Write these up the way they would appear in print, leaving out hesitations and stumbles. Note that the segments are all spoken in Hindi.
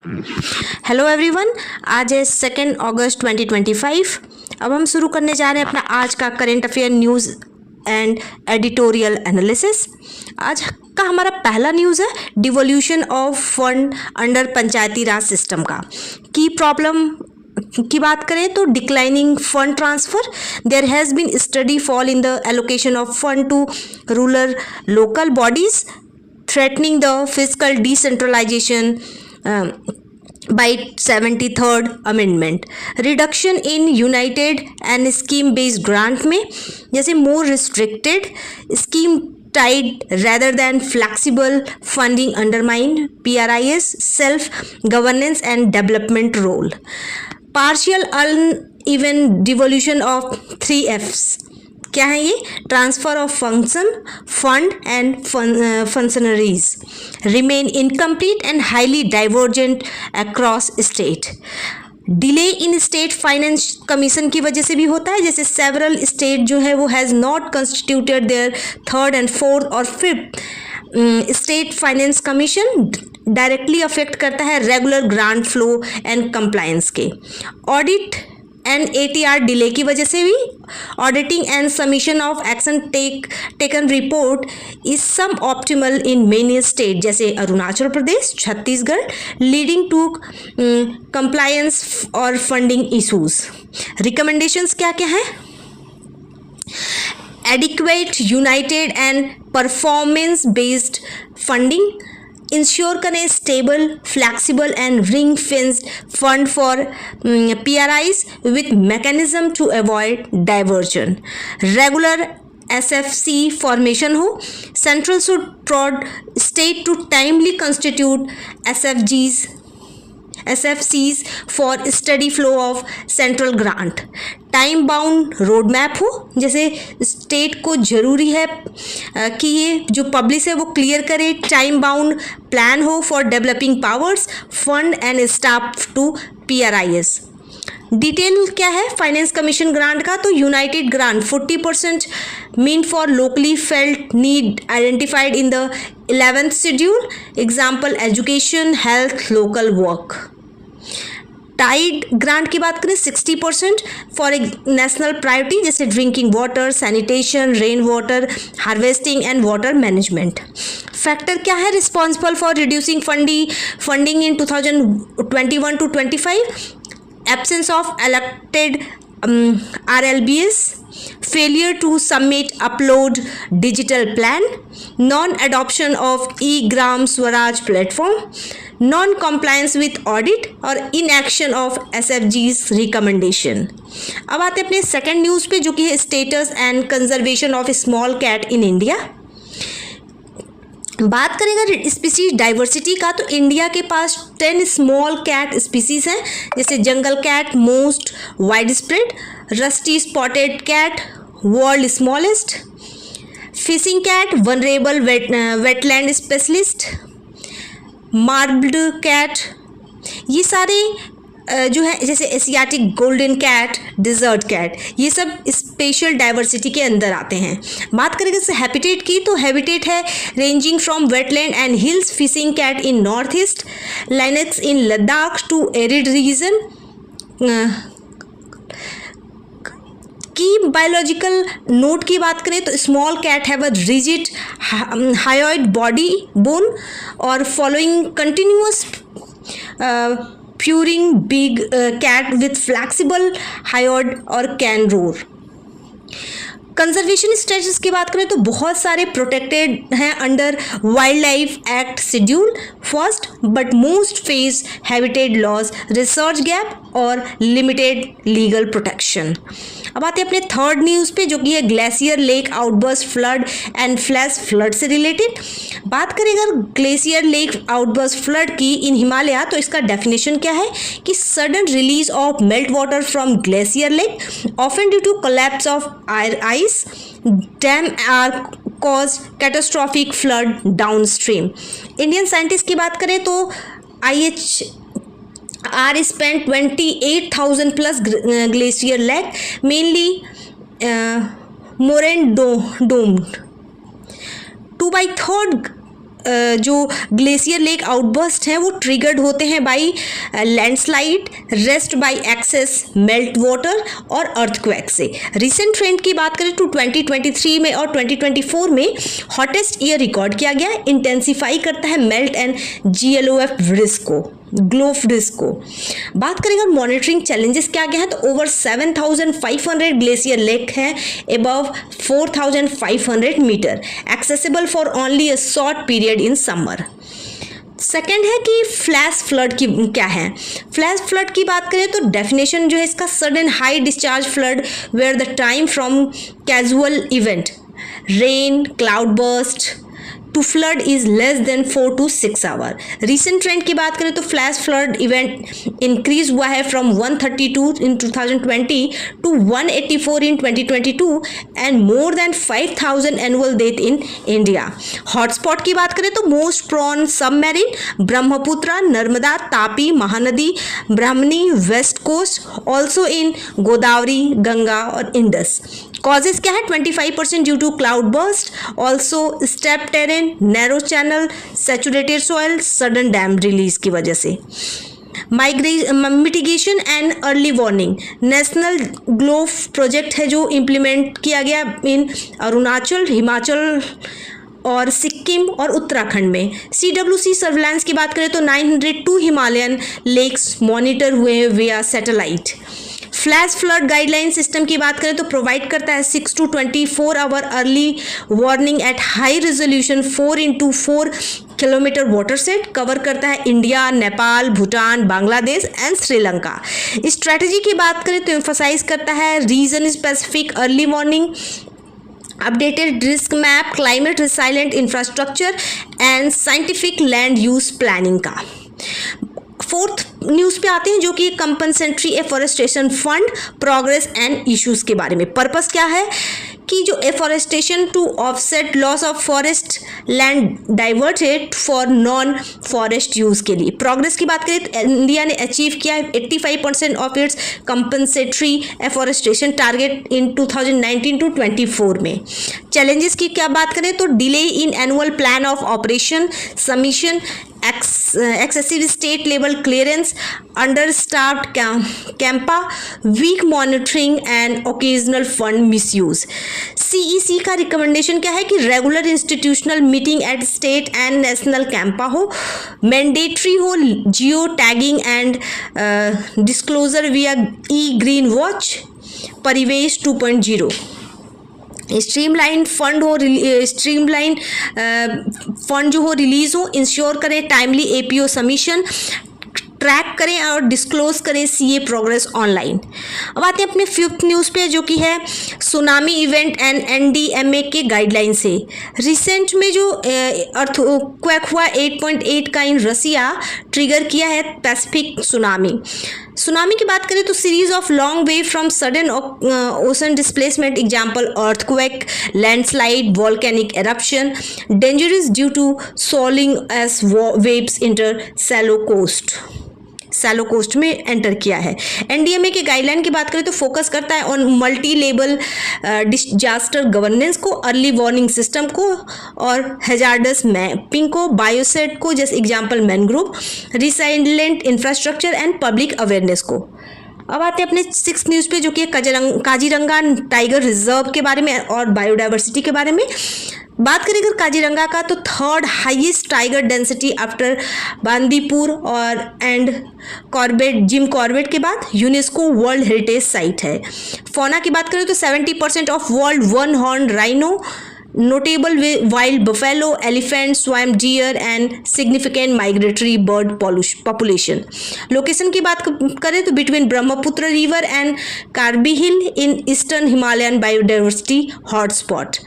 हेलो एवरीवन, आज है 2 अगस्त 2025। अब हम शुरू करने जा रहे हैं अपना आज का current affair news and editorial analysis. आज का हमारा पहला न्यूज़ है devolution of fund under panchayati raj system का। की प्रॉब्लम की बात करें तो declining fund transfer, there has been steady fall in the allocation of fund to rural local bodies threatening the fiscal decentralization by 73rd amendment. Reduction in united and scheme based grant में जैसे more restricted scheme tied rather than flexible funding undermine PRI's self governance and development role. Partial uneven devolution of 3 F's. क्या है ये? Transfer of function, fund and functionaries remain incomplete and highly divergent across state. Delay in state finance commission की वजह से भी होता है, जैसे सेवरल स्टेट जो है वो has not constituted their 3rd and 4th और 5th state finance commission directly affect करता है regular grant flow and compliance के। ऑडिट एंड ATR डिले की वजह से भी auditing and submission of action taken report is suboptimal in many state जैसे Arunachal Pradesh, Chhattisgarh, leading to compliance और फंडिंग इशूज। रिकमेंडेशंस क्या क्या हैं? Adequate united and performance based funding, ensure करें stable, flexible and ring fenced fund for PRIs with mechanism to avoid diversion. Regular SFC formation हो, central should prod state to timely constitute SFCs for study flow of central grant. Time bound road map हो, जैसे स्टेट को ज़रूरी है कि ये जो पब्लिश है वो क्लियर करे। टाइम बाउंड प्लान हो for developing powers, fund and staff to PRIs। Detail क्या है फाइनेंस कमीशन ग्रांट का? तो united grant 40% mean for locally felt need identified in the 11th schedule, example education, health, local work. Tied grant की बात करें 60% फॉर ए नेशनल प्रायोरिटी जैसे drinking water, sanitation, rain water harvesting and water management. Factor क्या है responsible for reducing funding in 2021 to 25? Absence of elected RLBs, failure to submit upload digital plan, non-adoption of e-Gram Swaraj platform, non-compliance with audit और inaction of SFG's recommendation। अब आते हैं अपने सेकेंड न्यूज़ पे जो कि है status and conservation of small cat in India. बात करें अगर स्पीसीज डाइवर्सिटी का तो इंडिया के पास 10 स्मॉल कैट स्पीसीज हैं, जैसे jungle cat most wide spread, rusty spotted cat world smallest, fishing cat vulnerable wetland specialist, marbled cat, ये सारे जो है जैसे Asiatic golden cat, desert cat, ये सब स्पेशल डाइवर्सिटी के अंदर आते हैं। बात करें जैसे हैबिटेट की तो हैबिटेट है ranging from wetland and hills fishing cat in north east, lynx in Ladakh to arid region. की बायोलॉजिकल नोट की बात करें तो small cat have a rigid hyoid body bone और following continuous purring big cat with flexible hyoid और कैन रोर। कंजर्वेशन स्टेटस की बात करें तो बहुत सारे प्रोटेक्टेड हैं under wild life act schedule first, but most face habitat loss, research gap और लिमिटेड लीगल प्रोटेक्शन। अब आते हैं अपने थर्ड न्यूज़ पे जो कि है glacier lake outburst flood and flash flood से रिलेटेड। बात करें अगर ग्लेशियर लेक आउटबर्स्ट फ्लड की इन हिमालय तो इसका डेफिनेशन क्या है कि sudden release of melt water from glacier lake often due to collapse of ice dam are cause catastrophic flood downstream. Indian scientist की बात करें तो IHR spent 28,000 plus glacier lake, mainly moraine domed. 2/3 जो ग्लेशियर लेक आउटबर्स्ट हैं वो ट्रिगर्ड होते हैं by landslide, rest by excess melt water और अर्थक्वेक से। रिसेंट ट्रेंड की बात करें तो 2023 में और 2024 में हॉटेस्ट ईयर रिकॉर्ड किया गया, इंटेंसिफाई करता है मेल्ट एंड GLOF रिस्क को, ग्लोफ रिस्क को। बात करें अगर मॉनिटरिंग चैलेंजेस क्या क्या है तो ओवर 7,500 ग्लेशियर लेक है above 4,500 metre, accessible for only a short period in summer. Second है कि फ्लैश फ्लड की क्या है। फ्लैश फ्लड की बात करें तो डेफिनेशन जो है इसका sudden high discharge flood where the time from casual event rain cloud burst to flood is less than 4 to 6 hour. Recent trend की बात करें तो फ्लैश फ्लड इवेंट इंक्रीज हुआ है from 132 in 2020 to 184 in 2022 and more than 5,000 annual death in India. Hotspot की बात करें तो most prone submarine Brahmaputra, Narmada, Tapi, Mahanadi, Brahmani, west coast, also in Godavari, Ganga और इंडस। कॉजेज क्या है 25% due to cloud burst, also step terrain, narrow channel, saturated soil, sudden dam release की वजह से। Mitigation and early warning national GLOF project है जो इम्प्लीमेंट किया गया इन अरुणाचल, हिमाचल और सिक्किम और उत्तराखंड में। CWC सर्विलांस की बात करें तो 902 हिमालयन लेक्स मॉनिटर हुए हैं विया satellite. Flash flood guideline system की बात करें तो प्रोवाइड करता है 6 to 24 hour early warning at high resolution 4x4 kilometre water set, cover करता है India, Nepal, Bhutan, Bangladesh and Sri Lanka. Strategy की बात करें तो एम्फसाइज करता है region specific early warning, updated risk map, climate resilient infrastructure and scientific land use planning का। फोर्थ न्यूज़ पे आते हैं जो कि compensatory afforestation fund progress and issues के बारे में। पर्पस क्या है कि जो afforestation to offset loss of forest land diverted for non forest use के लिए। प्रोग्रेस की बात करें तो इंडिया ने अचीव किया है 85% of its compensatory afforestation target in 2019 to 24 में। चैलेंजेस की क्या बात करें तो delay in annual plan of operation, submission, excessive state level clearance, understaffed CAMPA, weak monitoring and occasional fund misuse। CEC का रिकमेंडेशन क्या है कि regular institutional meeting at state and national Campa हो, मैंडेटरी हो जियो टैगिंग एंड डिस्क्लोजर विया ग्रीन वॉच, परिवेश 2.0। स्ट्रीमलाइन फंड हो, स्ट्रीमलाइन फंड जो हो रिलीज हो, इंश्योर करें टाइमली APO सबमिशन, ट्रैक करें और डिस्क्लोज करें CA प्रोग्रेस ऑनलाइन। अब आते हैं अपने फिफ्थ न्यूज़ पे जो कि है सुनामी इवेंट एंड NDMA के गाइडलाइन से। रिसेंट में जो अर्थक्वेक हुआ 8.8 का इन रसिया ट्रिगर किया है पैसिफिक सुनामी की बात करें तो series of long wave from sudden ocean displacement, example earthquake, landslide, volcanic eruption, dangerous due to shoaling as waves enter shallow coast में एंटर किया है। NDMA के गाइडलाइन की बात करें तो फोकस करता है on multi level disaster governance को, अर्ली वार्निंग सिस्टम को और हैजार्डस मैपिंग को, बायोसेट को जैसे example mangrove, resilient infrastructure and public awareness को। अब आते हैं अपने सिक्स न्यूज़ पे जो कि काजीरंगा टाइगर रिजर्व के बारे में और बायोडाइवर्सिटी के बारे में। बात करें अगर काजीरंगा का तो third highest tiger density after Bandipur और एंड जिम कॉर्बेट के बाद यूनेस्को वर्ल्ड हेरिटेज साइट है। फौना की बात करें तो 70% of world one horn rhino, notable wild buffalo, elephant, swamp deer and significant migratory bird population. Location की बात करें तो between Brahmaputra river and Karbi hill in eastern Himalayan biodiversity hotspot.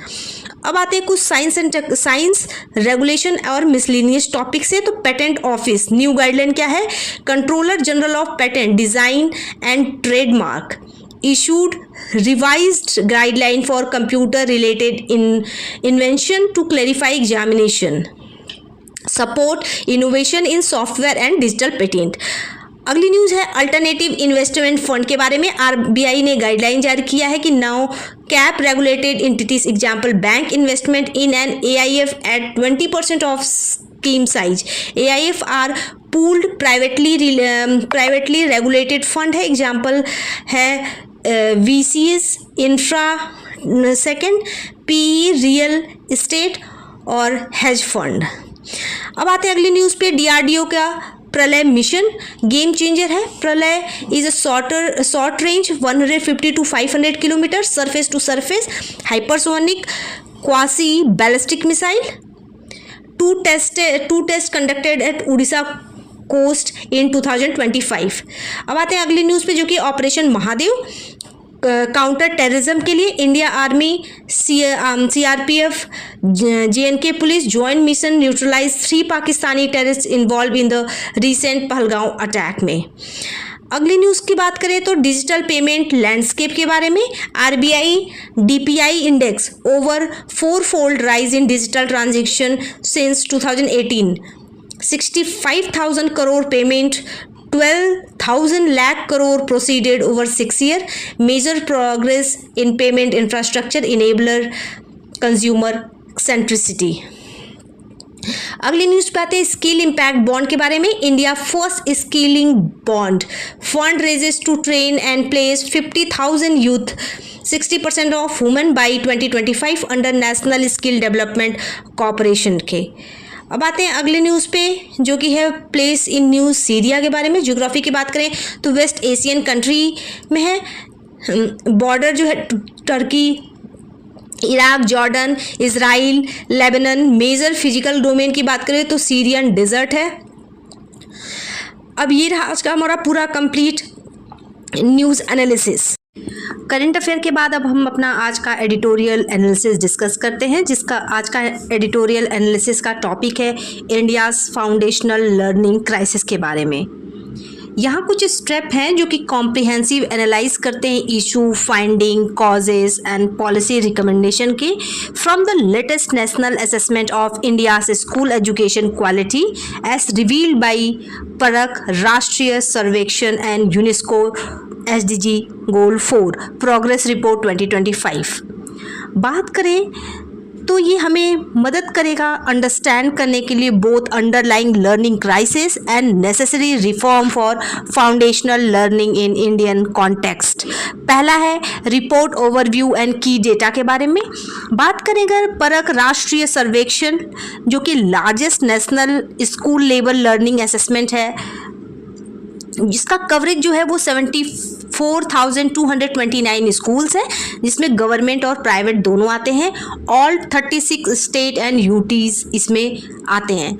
अब आते हैं कुछ साइंस रेगुलेशन और मिसलिनियस टॉपिक से। तो पेटेंट ऑफिस न्यू गाइडलाइन क्या है, controller general of patent design and trademark issued revised guideline for computer related invention to clarify examination, support innovation in software and digital patent। अगली न्यूज़ है अल्टरनेटिव इन्वेस्टमेंट फंड के बारे में। आरबीआई ने गाइडलाइन जारी किया है कि now cap regulated entities example bank investment in an AIF at 20% of scheme size. AIF are pooled privately regulated fund है। एग्जाम्पल है VCs, infra second, PE, real estate और हेज फंड। अब आते हैं अगली न्यूज़ पे। DRDO का प्रलय मिशन गेम चेंजर है। Pralay is a short range 150 to 500 kilometre surface to surface hypersonic quasi ballistic missile. Two test conducted at Orissa coast in 2025। अब आते हैं अगली न्यूज़ पे जो कि ऑपरेशन महादेव काउंटर टेररिज्म के लिए India army CRPF JNK police joint mission neutralise 3 Pakistani terrorist involve in the recent Pahalgam attack में। अगली न्यूज़ की बात करें तो डिजिटल पेमेंट लैंडस्केप के बारे में। RBI DPI index over 4-fold rise in digital transaction since 2018। 65,000 crore payment, 12,000 lakh crore proceeded over 6 years. Major progress in payment infrastructure enabler consumer centricity. अगली न्यूज़ पे आते हैं स्किल इम्पैक्ट बॉन्ड के बारे में। India first skilling bond fund raises to train and place 50,000 youth 60% of women by 2025 under national skill development corporation के। अब आते हैं अगले न्यूज़ पे जो कि है प्लेस इन न्यूज़ सीरिया के बारे में। ज्योग्राफी की बात करें तो वेस्ट एशियन कंट्री में है। बॉर्डर जो है Turkey, Iraq, Jordan, Israel, Lebanon. Major physical domain की बात करें तो सीरियन डेजर्ट है। अब ये रहा आज का हमारा पूरा complete news analysis. Current affair के बाद अब हम अपना आज का एडिटोरियल एनालिसिस डिस्कस करते हैं, जिसका आज का एडिटोरियल एनालिसिस का टॉपिक है इंडियाज़ फाउंडेशनल लर्निंग क्राइसिस के बारे में। यहाँ कुछ स्टेप हैं जो कि कॉम्प्रिहेंसिव एनालाइज करते हैं issue, finding, causes and policy recommendation के from the latest national assessment of India's school education quality as revealed by Parakh Rashtriya Sarvekshan and UNESCO SDG goal 4 progress report 2025। बात करें तो ये हमें मदद करेगा अंडरस्टैंड करने के लिए both underlying learning crisis and necessary reform for foundational learning in Indian context. पहला है रिपोर्ट ओवरव्यू एंड की डेटा के बारे में। बात करें अगर परख राष्ट्रीय सर्वेक्षण जो कि largest national school level learning assessment है, जिसका कवरेज जो है वो 74,229 स्कूल्स है, जिसमें गवर्नमेंट और प्राइवेट दोनों आते हैं। ऑल 36 स्टेट एंड यूटीज इसमें आते हैं।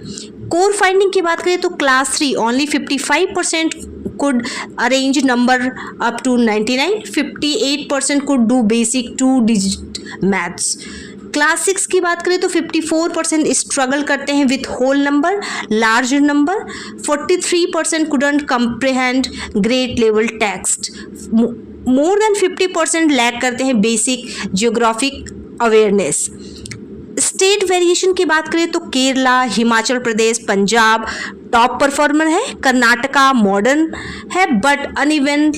कोर फाइंडिंग की बात करें तो class 3 only 55% could arrange number up to 99, 58% could do basic 2-digit maths। Class 6 की बात करें तो 54% स्ट्रगल करते हैं with whole number, large number. 43% couldn't comprehend grade level text. More than 50% lack करते हैं basic geographic awareness. State variation की बात करें तो केरला, हिमाचल प्रदेश, पंजाब टॉप परफॉर्मर है। कर्नाटका मॉडर्न है बट अनइवन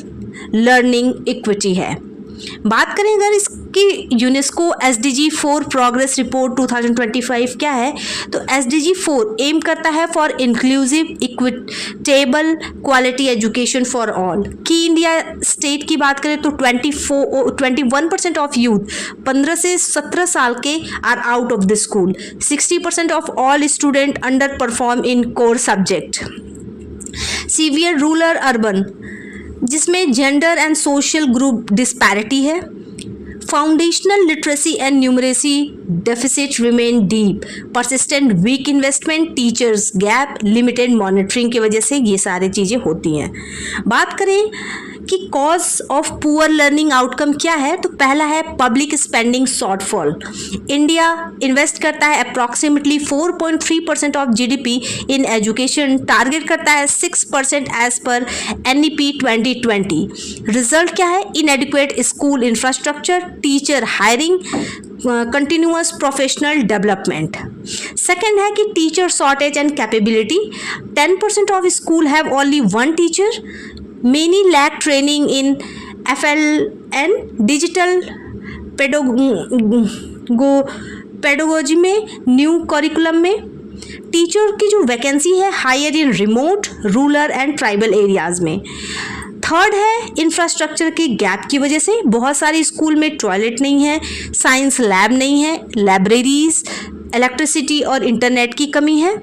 लर्निंग इक्विटी है। बात करें अगर इसकी यूनेस्को SDG 4 प्रोग्रेस रिपोर्ट 2025 क्या है, तो SDG 4 एम करता है for inclusive equitable quality education for all. की इंडिया स्टेट की बात करें तो 21% ऑफ यूथ 15 से 17 साल के are out of the school. 60% of all student underperform in core subject. Severe rural urban जिसमें gender and social group disparity है। Foundational literacy and numeracy deficit remain deep. Persistent weak investment, teachers gap, limited monitoring की वजह से ये सारी चीज़ें होती हैं। बात करें कि cause of poor learning outcome क्या है, तो पहला है public spending shortfall. India invest करता है approximately 4.3% of GDP in education, target करता है 6% एज पर NEP 2020। रिजल्ट क्या है, inadequate school infrastructure, teacher hiring, continuous professional development. Second है कि teacher shortage and capability. 10% of school have only one teacher, many lack training in FLN, digital pedagogy में, न्यू करिकुलम में। टीचर की जो वैकेंसी है higher in remote, rural and tribal areas में। थर्ड है इंफ्रास्ट्रक्चर के गैप की वजह से बहुत सारे स्कूल में टॉयलेट नहीं है, साइंस लैब नहीं है, लाइब्रेरीज, इलेक्ट्रिसिटी और इंटरनेट की कमी है।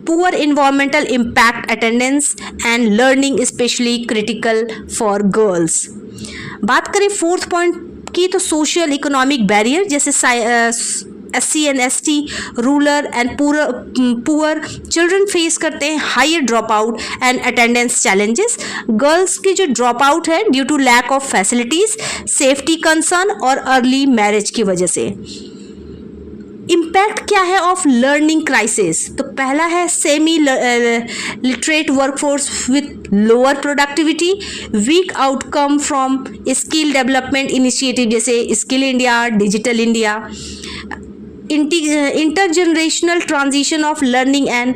Poor environmental impact, attendance and learning specially critical for girls. बात करें फोर्थ पॉइंट की तो सोशल इकोनॉमिक बैरियर, जैसे SC and ST, rural and poor children face करते हैं higher drop out and attendance challenges. Girls की जो ड्रॉप आउट है due to lack of facilities, safety concern और अर्ली मैरिज की वजह से। इम्पैक्ट क्या है ऑफ लर्निंग क्राइसिस? तो पहला है semi literate workforce with lower productivity, weak outcome from skill development initiative जैसे skill India, digital India. Intergenerational transition of learning and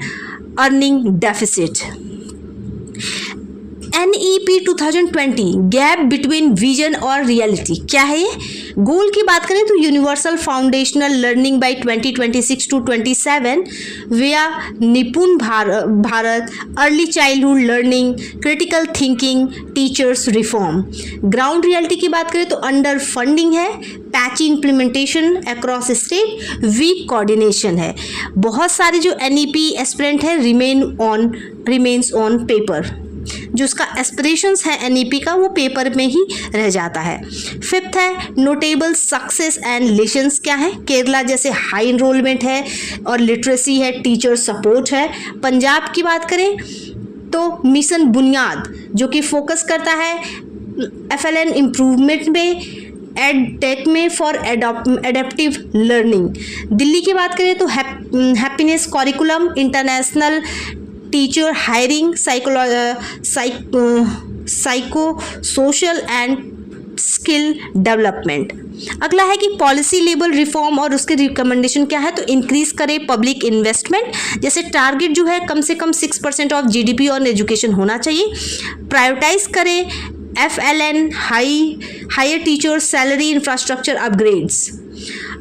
earning deficit. NEP 2020 gap between vision और रियलिटी क्या है? गोल की बात करें तो universal foundational learning by 2026 to 27 via Nipun Bharat, early childhood learning, critical thinking, teachers reform. Ground reality की बात करें तो अंडर फंडिंग है, patchy implementation across state, week coordination है। बहुत सारे जो NEP एस्पिरेंट है रिमेन्स ऑन पेपर, जो उसका एस्पिरेशंस है NEP का वो पेपर में ही रह जाता है। फिफ्थ है नोटेबल सक्सेस एंड लेसन्स क्या है? केरला जैसे हाई इनरोलमेंट है और लिटरेसी है, टीचर सपोर्ट है। पंजाब की बात करें तो मिशन बुनियाद जो कि फोकस करता है FLN इम्प्रूवमेंट में, एडटेक में फॉर एडेप्टिव लर्निंग। दिल्ली की बात करें तो happiness curriculum, international teacher hiring, psycho social and skill development. अगला है कि पॉलिसी लेवल रिफॉर्म और उसके रिकमेंडेशन क्या है? तो इंक्रीज करे पब्लिक इन्वेस्टमेंट, जैसे टारगेट जो है कम से कम 6% ऑफ GDP ऑन एजुकेशन होना चाहिए। प्रायोरिटाइज करें FLN, higher teacher salary, infrastructure upgrades.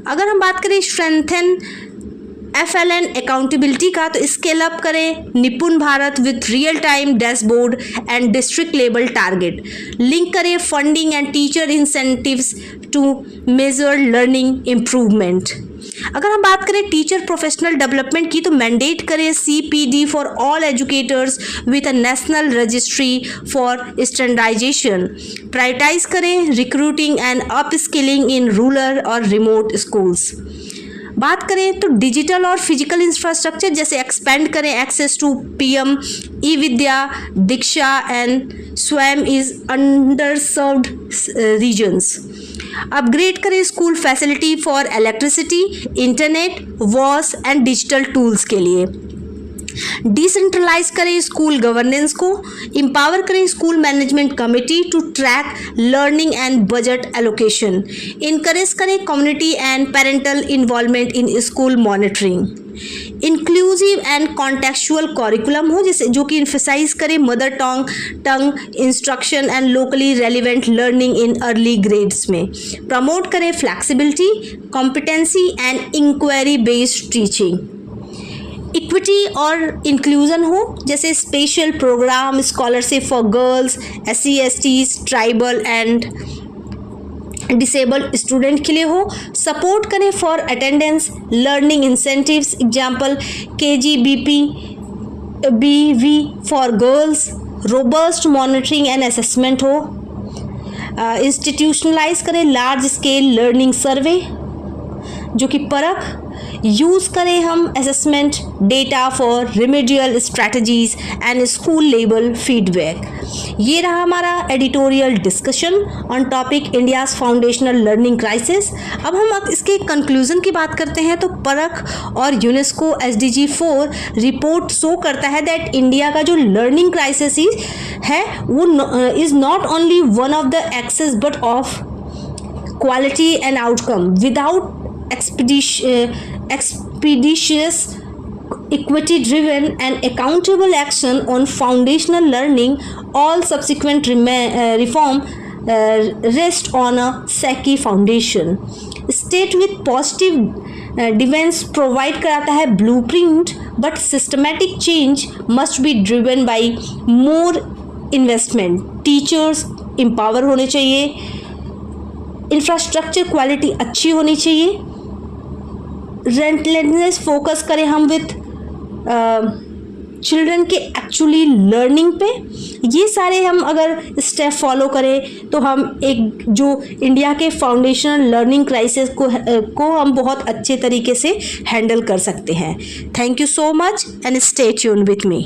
अगर हम बात करें स्ट्रेंथन FLN अकाउंटेबिलिटी का तो स्केल अप करें Nipun Bharat with real time dashboard and district level target. Link करें funding and teacher incentives to measure learning improvement. अगर हम बात करें टीचर प्रोफेशनल डेवलपमेंट की तो मैंडेट करें CPD for all educators with a national registry for standardisation. Prioritise करें recruiting and up skilling in rural और रिमोट स्कूल्स। बात करें तो डिजिटल और फिजिकल इंफ्रास्ट्रक्चर जैसे एक्सपेंड करें access to PM eVidya, Diksha and Swayam is under served regions. Upgrade करें school facility for electricity, internet, wash and digital tools के लिए। डिसेंट्रलाइज करें स्कूल गवर्नेंस को, एम्पावर करें school management committee to track learning and budget allocation. Encourage करें community and parental involvement in school monitoring. Inclusive and contextual curriculum हो, जैसे जो कि इन्फेसाइज करे mother tongue instruction and locally relevant learning in early grades में। प्रमोट करें flexibility, competency and inquiry based teaching. Equity और इंक्लूजन हो, जैसे special programme scholarship for girls, SC STs, tribal and disabled student के लिए हो। सपोर्ट करें for attendance, learning incentives, example KGBV for girls. Robust monitoring and assessment हो। इंस्टीट्यूशनलाइज करें लार्ज स्केल लर्निंग सर्वे जो कि परख। यूज़ करें हम assessment data for remedial strategies and school level feedback. ये रहा हमारा editorial discussion on topic India's foundational learning crisis. अब हम इसके कंक्लूजन की बात करते हैं तो परख और यूनेस्को SDG 4 रिपोर्ट शो करता है दैट इंडिया का जो लर्निंग क्राइसिस है वो is not only one of the access but of quality and outcome. Without expeditious, equity driven and accountable action on foundational learning. All subsequent reform rest on a shaky foundation. State with positive defense provide कराता है blueprint, but systematic change must be driven by more investment. Teachers empower होने चाहिए, इंफ्रास्ट्रक्चर क्वालिटी अच्छी होनी चाहिए, रेंटलेसनेस फोकस करें हम विथ चिल्ड्रन के एक्चुअली लर्निंग पे. ये सारे हम अगर स्टेप फॉलो करें तो हम एक जो इंडिया के फाउंडेशनल लर्निंग क्राइसिस को हम बहुत अच्छे तरीके से हैंडल कर सकते हैं. Thank you so much and stay tuned with me.